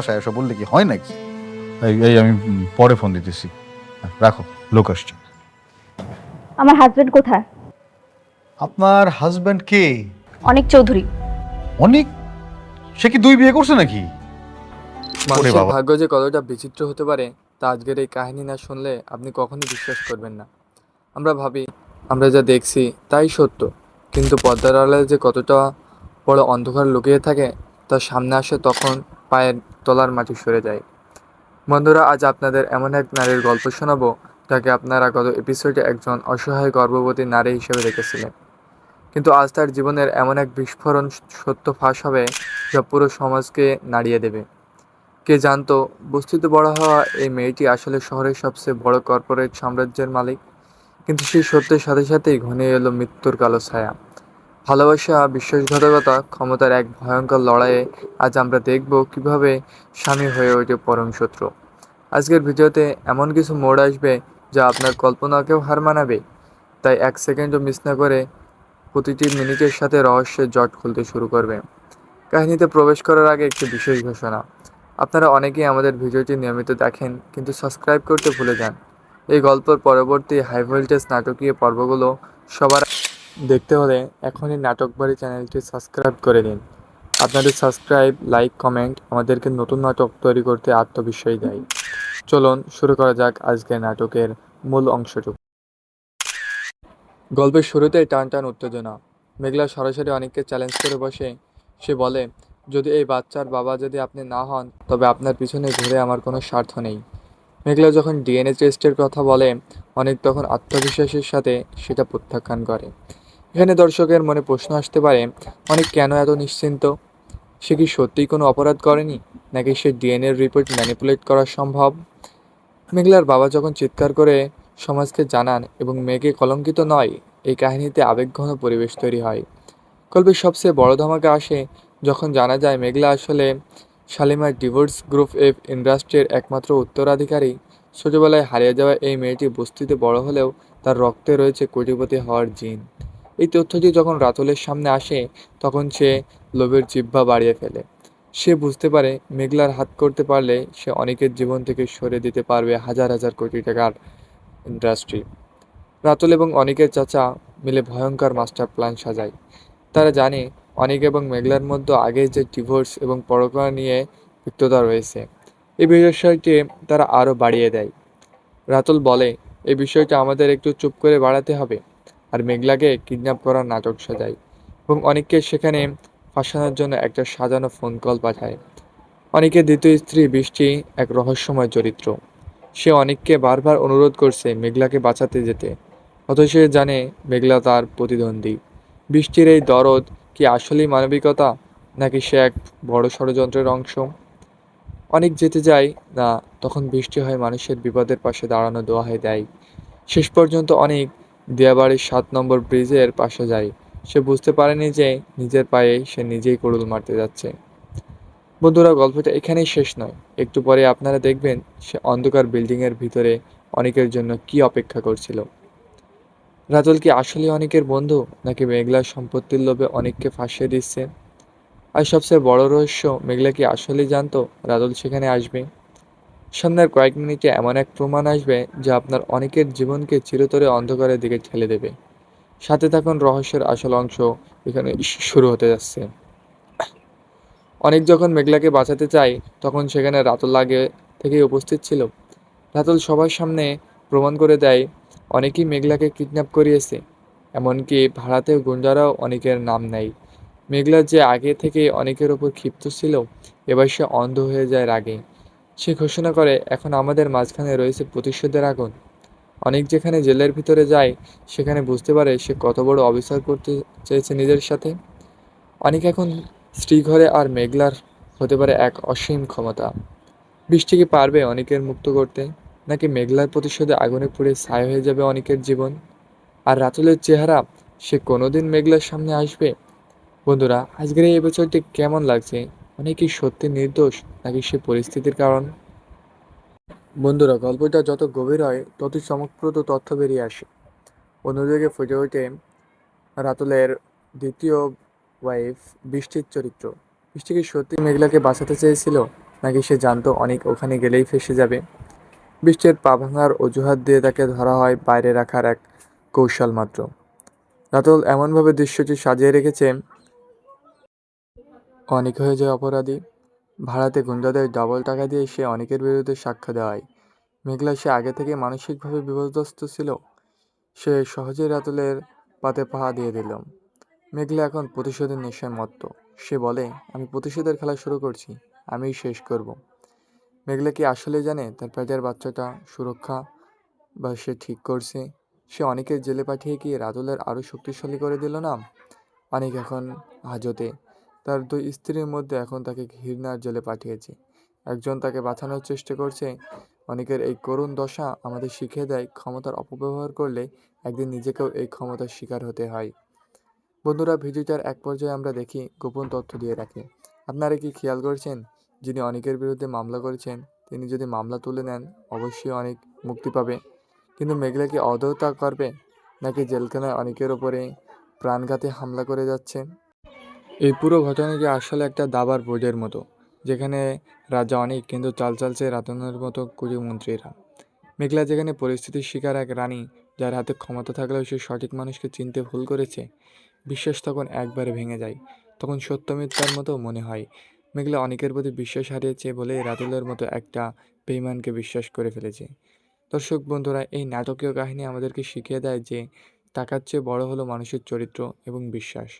বাসায় এসব বললে কি হয় নাকি? এই আমি পরে ফোন দিতেছি, রাখো, লোক আসছে। আমার হাজবেন্ড কোথায়? আপনার হাজব্যান্ড কে? অনেক চৌধুরী। অনেক? সে কি 2 বিয়ে করছে নাকি? ওরে মানুষের বাবা। ভাগ্য যে কতটা বিচিত্র হতে পারে তা আজকের এই কাহিনী না শুনলে আপনি কখনোই বিশ্বাস করবেন না। আমরা ভাবি আমরা যা দেখছি তাই সত্য, কিন্তু পর্দার আড়ালে যে কতটা বড় অন্ধকার লুকিয়ে থাকে তার সামনে আসে তখন পায়ের তলার মাটি সরে যায়। বন্ধুরা, আজ আপনাদের এমন এক নারীর গল্প শোনাবো যাকে আপনারা গত এপিসোডে একজন অসহায় গর্ভবতী নারী হিসেবে দেখেছিলেন, কিন্তু আজ তার জীবনের এমন এক বিস্ফোরণ সত্য ফাঁস হবে যা পুরো সমাজকে নাড়িয়ে দেবে। কে জানতো বস্তিতে বড় হওয়া এই মেয়েটি আসলে শহরের সবচেয়ে বড় কর্পোরেট সাম্রাজ্যের মালিক। কিন্তু সেই সত্যের সাথে সাথেই ঘনিয়ে এলো মৃত্যুর কালো ছায়া। ভালোবাসা, বিশ্বাসঘাতকতা, ক্ষমতার এক ভয়ঙ্কর লড়াইয়ে আজ আমরা দেখব কিভাবে স্বামী হয়ে ওঠে পরম শত্রু। আজকের ভিডিওতে এমন কিছু মোড় আসবে যা আপনার কল্পনাকেও হার মানাবে, তাই 1 সেকেন্ডও মিস না করে প্রতিটি মিনিটের সাথে রহস্যের জট খুলতে শুরু করবে। কাহিনীতে প্রবেশ করার আগে একটি বিশেষ ঘোষণা। আপনারা অনেকেই আমাদের ভিডিওটি নিয়মিত দেখেন কিন্তু সাবস্ক্রাইব করতে ভুলে যান। এই গল্পের পরবর্তী হাই ভোল্টেজ নাটকীয় পর্বগুলো সবার দেখতে হলে এখনই নাটক বাড়ি চ্যানেলটি সাবস্ক্রাইব করে দিন। আপনাদের সাবস্ক্রাইব, লাইক, কমেন্ট আমাদেরকে নতুন নাটক তৈরি করতে আত্মবিশ্বাস দেয়। চলুন শুরু করা যাক আজকের নাটকের মূল অংশটুকু। গল্পের শুরুতেই টান টান উত্তেজনা। মেঘলা সরাসরি অনেককে চ্যালেঞ্জ করে বসে। সে বলে, যদি এই বাচ্চার বাবা যদি আপনি না হন তবে আপনার পিছনে ঘুরে আমার কোনো স্বার্থ নেই। মেঘলা যখন ডিএনএ টেস্টের কথা বলে অনেক তখন আত্মবিশ্বাসের সাথে সেটা প্রত্যাখ্যান করে। এখানে দর্শকের মনে প্রশ্ন আসতে পারে, অনেক কেন এত নিশ্চিন্ত? সে কি সত্যিই কোনো অপরাধ করেনি, নাকি সে ডিএনএ রিপোর্ট ম্যানিপুলেট করা সম্ভব? মেঘলার বাবা যখন চিৎকার করে সমাজকে জানান এবং মেয়েকে কলঙ্কিত নয়, এই কাহিনীতে আবেগঘন পরিবেশ তৈরি হয়। গল্পের সবচেয়ে বড় ধামাকা আসে যখন জানা যায় মেঘলা আসলে শালিমার ডিভোর্স গ্রুপ এফ ইন্ডাস্ট্রির একমাত্র উত্তরাধিকারী। ছোটবেলায় হারিয়ে যাওয়া এই মেয়েটি বস্তিতে বড় হলেও তার রক্তে রয়েছে কোটিপতি হওয়ার জিন। এই তথ্যটি যখন রাতুলের সামনে আসে তখন সে লোভের জিহ্বা বাড়িয়ে ফেলে। সে বুঝতে পারে মেঘলার হাত করতে পারলে সে অনেকের জীবন থেকে সরে দিতে পারবে হাজার হাজার কোটি টাকার ইন্ডাস্ট্রি। রাতুল এবং অনিকের চাচা মিলে ভয়ঙ্কর মাস্টার প্ল্যান সাজায়। তারা জানে অনিক এবং মেঘলার মধ্যে আগে যে ডিভোর্স এবং পরকীয়া নিয়ে তিক্ততা রয়েছে, এই বিষয়টি তারা আরও বাড়িয়ে দেয়। রাতুল বলে, এই বিষয়টা আমাদের একটু চুপ করে বাড়াতে হবে, আর মেঘলাকে কিডন্যাপ করার নাটক সাজায় এবং অনিককে সেখানে ফাঁসানোর জন্য একটা সাজানো ফোন কল পাঠায়। অনিকের দ্বিতীয় স্ত্রী বৃষ্টি এক রহস্যময় চরিত্র। সে অনিককে বারবার অনুরোধ করছে মেঘলাকে বাঁচাতে যেতে, অথচ সে জানে মেঘলা তার প্রতিদ্বন্দ্বী। বৃষ্টির এই দরদ কি আসলেই মানবিকতা, নাকি সে এক বড় ষড়যন্ত্রের অংশ? অনেক যেতে যায় না, তখন বৃষ্টি হয় মানুষের বিপদের পাশে দাঁড়ানো দোহাই দেয়। শেষ পর্যন্ত অনেক দিয়াবাড়ির 7 নম্বর ব্রিজের পাশে যায়। সে বুঝতে পারেনি যে নিজের পায়ে সে নিজেই কুড়ুল মারতে যাচ্ছে। বন্ধুরা, গল্পটা এখানেই শেষ নয়। একটু পরে আপনারা দেখবেন সে অন্ধকার বিল্ডিংয়ের ভিতরে অনেকের জন্য কি অপেক্ষা করছিল। রাতুল কি আসলে অনেকের বন্ধু, নাকি মেঘলার সম্পত্তির লোভে অনেককে ফাঁসিয়ে দিচ্ছে? আর সবচেয়ে বড় রহস্য, মেঘলা কি আসলেই জানতো রাতুল সেখানে আসবে? সামনের কয়েক মিনিটে এমন এক প্রমাণ আসবে যা আপনার অনেকের জীবনকে চিরতরে অন্ধকারের দিকে ঠেলে দেবে। সাথে থাকুন, রহস্যের আসল অংশ এখানে শুরু হতে যাচ্ছে। অনেক যখন মেঘলাকে বাঁচাতে চায় তখন সেখানে রাতুল আগে থেকেই উপস্থিত ছিল। রাতুল সবার সামনে প্রমাণ করে দেয় অনেকেই মেঘলাকে কিডন্যাপ করিয়েছে। এমনকি ভাড়াতেও গুন্ডারাও অনেকের নাম নেয়। মেঘলা যে আগে থেকে অনেকের ওপর ক্ষিপ্ত ছিল, এবার সে অন্ধ হয়ে যায় রাগে। সে ঘোষণা করে, এখন আমাদের মাঝখানে রয়েছে প্রতিশোধের আগুন। অনেক যেখানে জেলের ভিতরে যায় সেখানে বুঝতে পারে সে কত বড় অবিচার করতে চেয়েছে নিজের সাথে। অনেক এখন স্ত্রী ঘরে, আর মেঘলার হতে পারে এক অসীম ক্ষমতা। বৃষ্টি কি পারবে অনেকের মুক্ত করতে, নাকি মেঘলার প্রতিশোধে আগুনে পুড়ে ছাই হয়ে যাবে অনেকের জীবন? আর রাতুলের চেহারা, সে কোনোদিন মেঘলার সামনে আসবে? বন্ধুরা, আজকের এই এপিসোডটি কেমন লাগছে? অনেকেই সত্যি নির্দোষ, নাকি সে পরিস্থিতির কারণ? বন্ধুরা, গল্পটা যত গভীর হয় ততই চমকপ্রদ তথ্য বেরিয়ে আসে। অন্যদিকে ফুটে ওঠে রাতুলের দ্বিতীয় ওয়াইফ বৃষ্টির চরিত্র। বৃষ্টি কি সত্যি মেঘলাকে বাঁচাতে চেয়েছিল, নাকি সে জানতো অনেক ওখানে গেলেই ফেঁসে যাবে। বৃষ্টির পা ভাঙার অজুহাত দিয়ে তাকে ধরা হয় বাইরে রাখার এক কৌশল মাত্র। রাতুল এমনভাবে দৃশ্যটি সাজিয়ে রেখেছে, অনেক হয়ে যায় অপরাধী। ভাড়াতে গুন্ডাদের ডাবল টাকা দিয়ে সে অনেকের বিরুদ্ধে সাক্ষ্য দেওয়ায় মেঘলা সে আগে থেকে মানসিকভাবে বিপর্যস্ত ছিল। সে সহজেই রাতুলের পাতে পা দিয়ে দিল। মেঘলা এখন প্রতিশোধের নেশায় মত্ত। সে বলে, আমি প্রতিশোধের খেলা শুরু করছি, আমিই শেষ করব। মেঘলা কি আসলে জানে তার পেটের বাচ্চাটা সুরক্ষা বা সে ঠিক করছে? সে অনেকের জেলে পাঠিয়ে কি রাতুলের আরও শক্তিশালী করে দিল না? অনেক এখন হাজতে। তার দুই স্ত্রীর মধ্যে এখন তাকে ঘৃণার জেলে পাঠিয়েছে। একজন তাকে বাঁচানোর চেষ্টা করছে। অনেকের এই করুণ দশা আমাদের শিখিয়ে দেয়, ক্ষমতার অপব্যবহার করলে একদিন নিজেকেও এই ক্ষমতার শিকার হতে হয়। বন্ধুরা, ভিডিওটার এক পর্যায়ে আমরা দেখি গোপন তথ্য দিয়ে রাখে। আপনারা কি খেয়াল করছেন, যিনি অনেকের বিরুদ্ধে মামলা করেছেন তিনি যদি মামলা তুলে নেন অবশ্যই অনেক মুক্তি পাবে। কিন্তু মেঘলা কি আদৌ তা করবে, নাকি জেলখানায় অনেকের ওপরে প্রাণঘাতী হামলা করে যাচ্ছে? এই পুরো ঘটনাটি আসলে একটা দাবার বোর্ডের মতো, যেখানে রাজা অনেক কিন্তু চাল চালছে রাতনের মতো কুটিমন্ত্রীরা। মেঘলা যেখানে পরিস্থিতির শিকার এক রানী, যার হাতে ক্ষমতা থাকলেও সে সঠিক মানুষকে চিনতে ভুল করেছে। বিশ্বাস তখন একবারে ভেঙে যায়। তখন সত্য মিথ্যার মতো মনে হয়। মেঘলা অনেকের প্রতি বিশ্বাস হারিয়েছে বলে রাতুলের মতো একটা বেঈমানকে বিশ্বাস করে ফেলেছে। দর্শক বন্ধুরা, এই নাটকীয় কাহিনী আমাদেরকে শিখিয়ে দেয় যে টাকার চেয়ে বড় হলো মানুষের চরিত্র এবং বিশ্বাস।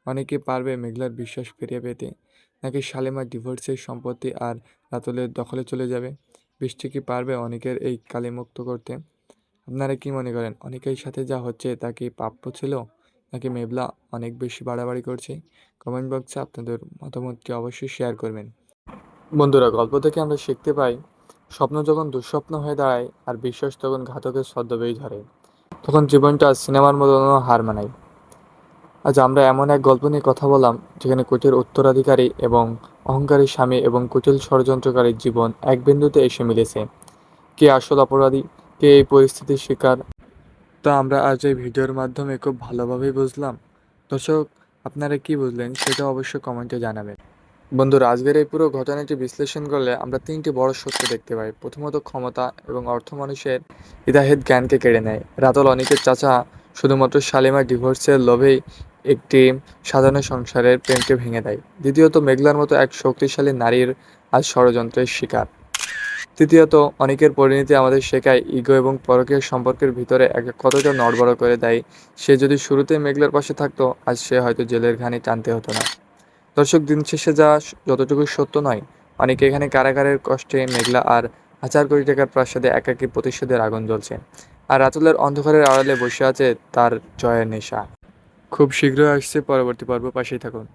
অনেকে পারবে মেঘলার বিশ্বাস ফিরিয়ে পেতে, নাকি শালিমার ডিভোর্সের সম্পত্তি আর রাতুলের দখলে চলে যাবে? বৃষ্টি কি পারবে অনেকের এই কালিমুক্ত করতে? আপনারা কি মনে করেন, অনেকের সাথে যা হচ্ছে তা কি প্রাপ্য ছিল, নাকি মেঘলা অনেক বেশি বাড়াবাড়ি করছে? কমেন্ট বক্সে আপনাদের মতামতটি অবশ্যই শেয়ার করবেন। বন্ধুরা, গল্প থেকে আমরা শিখতে পাই, স্বপ্ন যখন দুঃস্বপ্ন হয়ে দাঁড়ায় আর বিশ্বাস তখন ঘাতকের ছদ্মবেশ ধরে, তখন জীবনটা সিনেমার মতো হার মানায়। আজ আমরা এমন এক গল্প নিয়ে কথা বললাম, যেখানে কুটির উত্তরাধিকারী এবং অহংকারী স্বামী এবং কুটিল ষড়যন্ত্রকারীর জীবন এক বিন্দুতে এসে মিলেছে। কে আসল অপরাধী, কে এই পরিস্থিতির শিকার, তা আমরা আজ এই ভিডিওর মাধ্যমে খুব ভালোভাবেই বুঝলাম। দর্শক, আপনারা কি বুঝলেন সেটা অবশ্যই কমেন্টে জানাবেন। বন্ধুরা, আজকের এই পুরো ঘটনাটি বিশ্লেষণ করলে আমরা তিনটি বড় সত্য দেখতে পাই। প্রথমত, ক্ষমতা এবং অর্থ মানুষের হিতাহিত জ্ঞানকে কেড়ে নেয়। রাতুল অনিকের চাচা শুধুমাত্র শালিমার ডিভোর্সের লোভেই একটি সাধারণ সংসারের প্রেমকে ভেঙে দেয়। দ্বিতীয়ত, মেঘলার মতো এক শক্তিশালী নারীর আজ ষড়যন্ত্রের শিকার। তৃতীয়ত, অনেকের পরিণতি আমাদের শেখায় ইগো এবং পরকীয় সম্পর্কের ভিতরে কতটা নড়বড় করে দেয়। সে যদি শুরুতেই মেঘলার পাশে থাকতো, আজ সে হয়তো জেলের ঘানি টানতে হতো না। দর্শক, দিন শেষে যা যতটুকু সত্য নয়, অনেকে এখানে কারাগারের কষ্টে মেঘলা আর হাজার কোটি টাকার প্রাসাদে একাকী প্রতিশোধের আগুন জ্বলছে। আর রাতুলের অন্ধকারের আড়ালে বসে আছে তার জয়ের নেশা। খুব শীঘ্রই আসছে পরবর্তী পর্ব, পাশেই থাকুন।